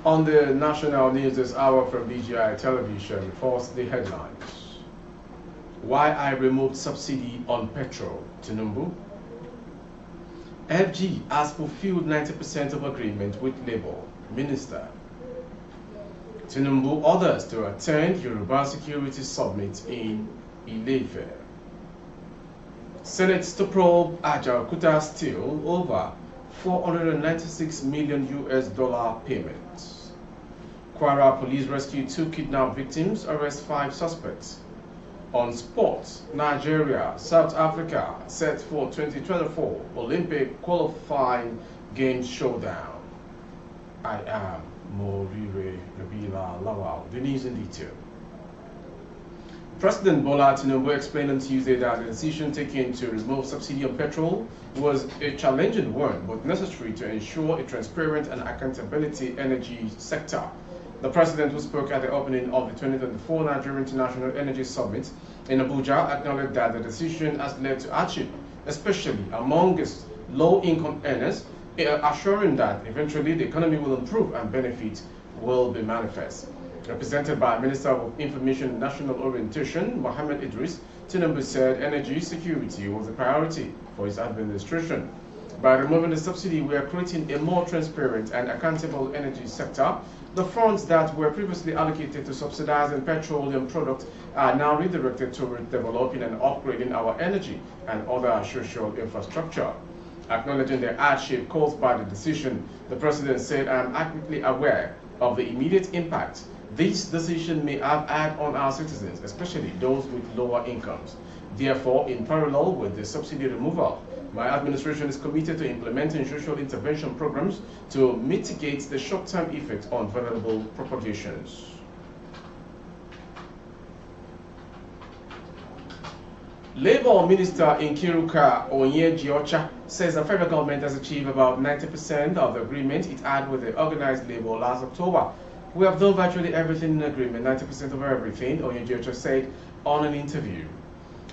On the national news this hour from BGI Television, first the headlines. Why I removed subsidy on petrol, Tinubu. FG has fulfilled 90% of agreement with Labour, Minister. Tinubu orders to attend Yoruba Security Summit in Ile-Ife. Senate to probe Ajaokuta Steel over $496 million payments. Kwara police rescue 2 kidnapped victims, arrest 5 suspects. On sports, Nigeria, South Africa set for 2024 Olympic qualifying games showdown. I am Morire Rabila Lawal. The news in detail. President Bola Tinubu explained on Tuesday that the decision taken to remove subsidy on petrol was a challenging one, but necessary to ensure a transparent and accountability energy sector. The president, who spoke at the opening of the 2024 Nigeria International Energy Summit in Abuja, acknowledged that the decision has led to hardship, especially amongst low-income earners, assuring that eventually the economy will improve and benefits will be manifest. Represented by Minister of Information and National Orientation, Mohammed Idris, Tinubu said energy security was a priority for his administration. By removing the subsidy, we are creating a more transparent and accountable energy sector. The funds that were previously allocated to subsidizing petroleum products are now redirected toward developing and upgrading our energy and other social infrastructure. Acknowledging the hardship caused by the decision, the president said, I am acutely aware of the immediate impact this decision may have had on our citizens, especially those with lower incomes. Therefore, in parallel with the subsidy removal, my administration is committed to implementing social intervention programs to mitigate the short-term effects on vulnerable populations. Labour Minister Nkiruka Onyejiocha says the federal government has achieved about 90% of the agreement it had with the organized labor last October. We have done virtually everything in agreement, 90% of everything, Onyejiocha said on an interview.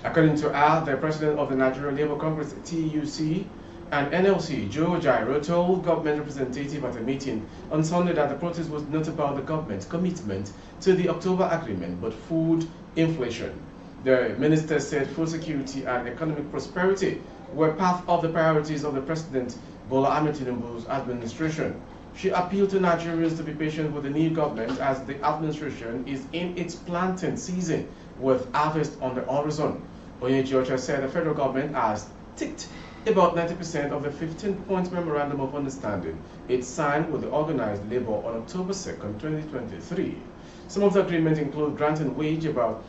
According to her, the president of the Nigerian Labour Congress, TUC, and NLC, Joe Jairo, told government representative at a meeting on Sunday that the protest was not about the government's commitment to the October agreement, but food inflation. The minister said food security and economic prosperity were part of the priorities of the President Bola Ahmed Tinubu's administration. She appealed to Nigerians to be patient with the new government as the administration is in its planting season with harvest on the horizon. Onyejiocha said the federal government has ticked about 90% of the 15-point memorandum of understanding it signed with the organized labor on October 2nd, 2023. Some of the agreements include granting wage about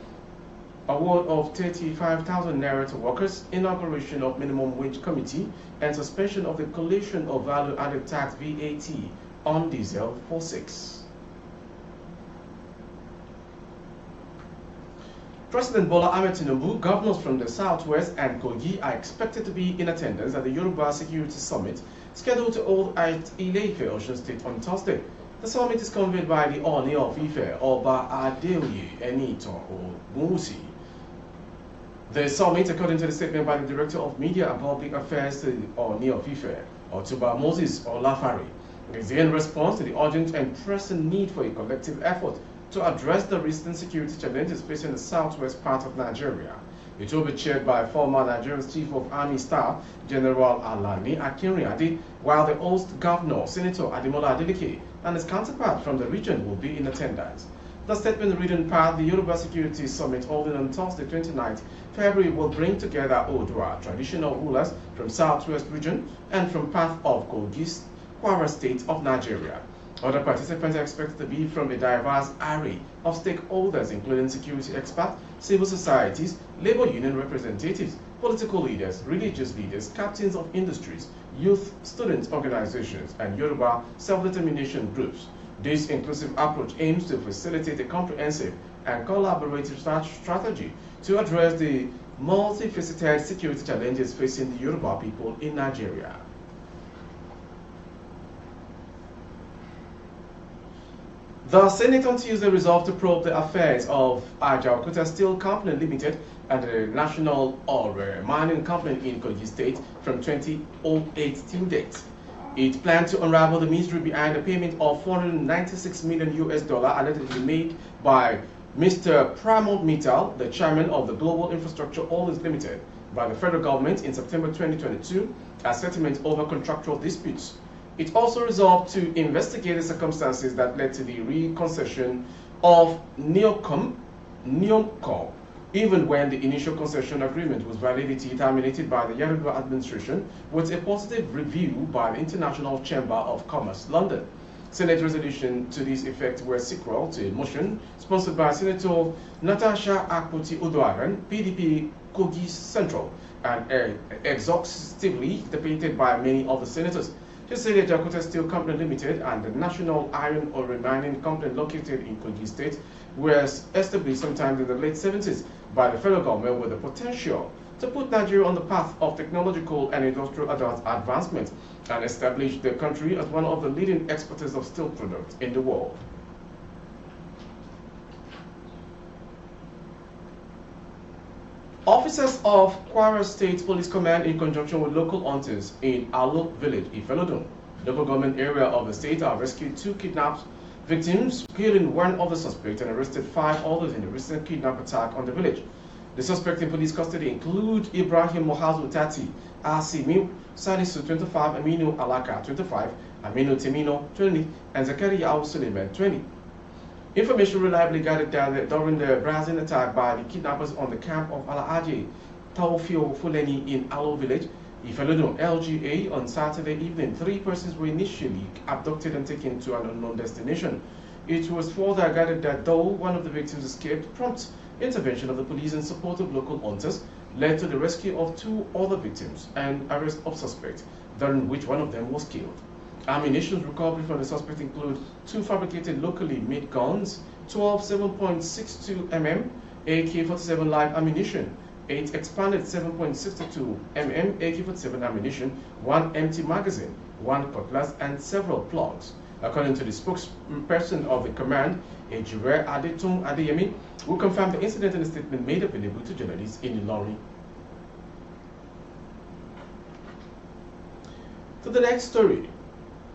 award of 35,000 naira to workers, inauguration of minimum wage committee, and suspension of the collation of value-added tax VAT on diesel for 6. President Bola Ahmed Tinubu, governors from the Southwest and Kogi are expected to be in attendance at the Yoruba Security Summit scheduled to hold at Ile-Ife, Osun State on Thursday. The summit is convened by the Oni of Ife, Oba Adeoye Enitan Ogunwusi. The summit, according to the statement by the Director of Media and Public Affairs to the Oni of Ife, Otuba Moses Olafari, is in response to the urgent and pressing need for a collective effort to address the recent security challenges facing the southwest part of Nigeria. It will be chaired by former Nigerian Chief of Army Staff, General Alani Akinrinade, while the host governor, Senator Ademola Adeleke, and his counterpart from the region will be in attendance. The statement reading part, the Yoruba Security Summit holding on Thursday, 29th February, will bring together Odua, traditional rulers from Southwest region and from part of Kogi, Kwara State of Nigeria. Other participants are expected to be from a diverse array of stakeholders, including security experts, civil societies, labor union representatives, political leaders, religious leaders, captains of industries, youth, student organizations, and Yoruba self-determination groups. This inclusive approach aims to facilitate a comprehensive and collaborative strategy to address the multifaceted security challenges facing the Yoruba people in Nigeria. The Senate on Tuesday resolved to probe the affairs of Ajaokuta Steel Company Limited and the National Ore Mining Company in Kogi State from 2008 till date. It planned to unravel the mystery behind the payment of 496 million US dollar allegedly made by Mr. Pramod Mittal, the chairman of the Global Infrastructure Holdings Limited, by the federal government in September 2022 as settlement over contractual disputes. It also resolved to investigate the circumstances that led to the reconcession of Neocom, even when the initial concession agreement was validity terminated by the Yar'Adua administration with a positive review by the International Chamber of Commerce, London. Senate resolution to this effect were sequel to a motion sponsored by Senator Natasha Akpoti-Uduaghan, PDP Kogi Central, and exhaustively debated by many of the senators. She said that Jakarta Steel Company Limited and the National Iron Ore Mining Company located in Kogi State were established sometime in the late 70s by the federal government with the potential to put Nigeria on the path of technological and industrial advancement and establish the country as one of the leading exporters of steel products in the world. Officers of Kwara State Police Command, in conjunction with local hunters in Alo Village, Ifelodun, local government area of the state, have rescued 2 kidnapped victims, killing 1 of the suspects and arrested 5 others in a recent kidnap attack on the village. The suspects in police custody include Ibrahim Mohazu Tati, Asimi Salisu 25, Aminu Alaka 25, Aminu Temino 20, and Zakaria Al Suleiman 20. Information reliably gathered that during the brazen attack by the kidnappers on the camp of Alaaji Taufio Fuleni in Alo Village, Ifelodun, LGA, on Saturday evening, 3 persons were initially abducted and taken to an unknown destination. It was further gathered that though one of the victims escaped, prompt intervention of the police and support of local hunters led to the rescue of 2 other victims and arrest of suspects, during which one of them was killed. Ammunition recovered from the suspect include 2 fabricated locally made guns, 12 7.62 mm AK-47 live ammunition, 8 expanded 7.62 mm AK-47 ammunition, 1 empty magazine, 1 cutlass, and several plugs. According to the spokesperson of the command, Ejire Adetung Adeyemi, who confirmed the incident in a statement made available to journalists in Ilorin. To the next story.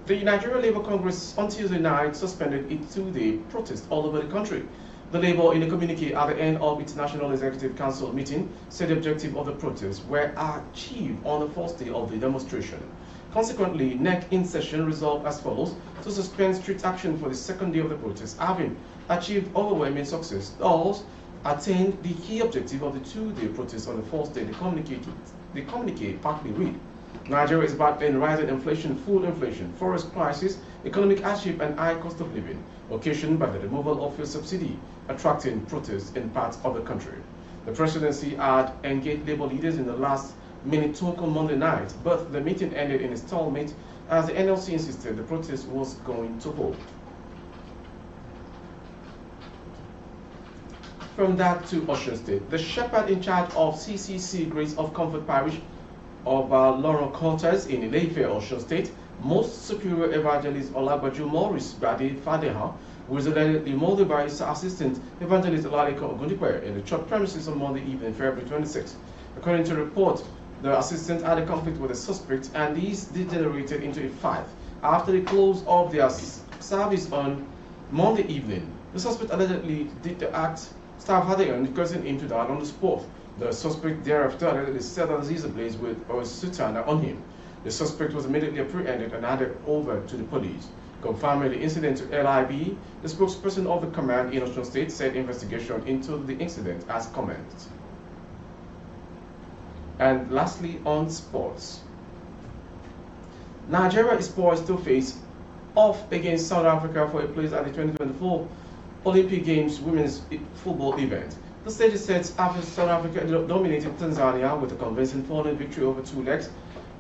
The Nigeria Labour Congress on Tuesday night suspended its 2-day protest all over the country. The Labour, in a communique at the end of its National Executive Council meeting, said the objective of the protests were achieved on the first day of the demonstration. Consequently, NEC in session resolved as follows to suspend strict action for the second day of the protest, having achieved overwhelming success. Thus, attained the key objective of the 2-day protest on the first day. The communique partly read: Nigeria is battling rising inflation, food inflation, forest crisis, economic hardship, and high cost of living, occasioned by the removal of fuel subsidy, attracting protests in parts of the country. The presidency had engaged labor leaders in the last-minute talk on Monday night, but the meeting ended in a stalemate as the NLC insisted the protest was going to hold. From that to Osun State, the shepherd in charge of CCC Grace of Comfort Parish of Laurent Quarters in Ile-Ife, Osun State, Most Superior Evangelist Olagbaju Maurice Bade Fadeha was allegedly murdered by his assistant Evangelist Olaleko Ogundipe in the church premises on Monday evening, February 26. According to a report, the assistant had a conflict with the suspect, and these degenerated into a fight. After the close of their service on Monday evening, the suspect allegedly did the act, staff had causing him to die on the spot. The suspect thereafter allegedly set an Aziza blaze with a sutana on him. The suspect was immediately apprehended and handed over to the police. Confirming the incident to LIB, the spokesperson of the command in Osun State said investigation into the incident has commenced. And lastly, on sports. Nigeria is poised to face off against South Africa for a place at the 2024 Olympic Games women's football event. The stage is set after South Africa dominated Tanzania with a convincing 4-0 victory over 2 legs,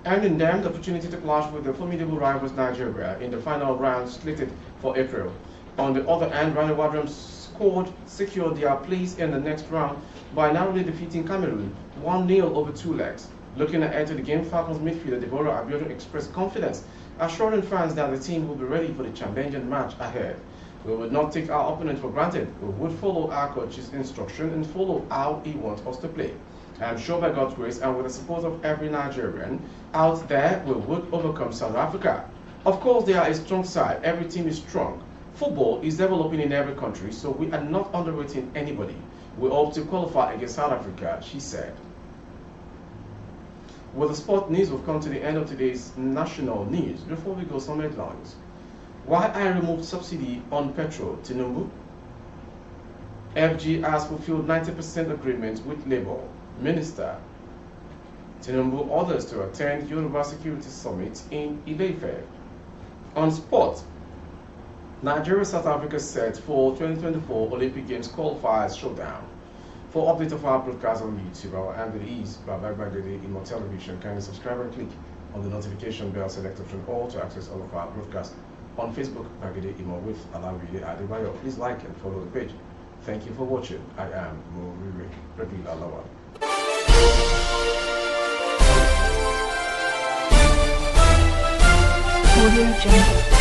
earning them the opportunity to clash with the formidable rivals Nigeria in the final round slated for April. On the other hand, Rani Wadram's squad secured their place in the next round by narrowly defeating Cameroon 1-0 over 2 legs. Looking ahead to the game, Falcons midfielder Deborah Abiodun expressed confidence, assuring fans that the team will be ready for the challenging match ahead. We would not take our opponent for granted. We would follow our coach's instruction and follow how he wants us to play. I am sure by God's grace and with the support of every Nigerian out there, we would overcome South Africa. Of course, they are a strong side. Every team is strong. Football is developing in every country, so we are not underrating anybody. We hope to qualify against South Africa, she said. With the sport news, we've come to the end of today's national news. Before we go, some headlines. Why I removed subsidy on petrol, Tinubu? FG has fulfilled 90% agreement with Labour. Minister. Tinubu orders to attend Yoruba Security Summit in Ile-Ife. On sport, Nigeria-South Africa set for 2024 Olympic Games qualifiers showdown. For update of our broadcast on YouTube, our handle is Bagede Imo Television. Kindly subscribe and click on the notification bell selected from all to access all of our broadcasts. On Facebook, Bagede Imo with Alawide Adebayo. Please like and follow the page. Thank you for watching. I am Moriri Regular Lawa. Audio Jungle.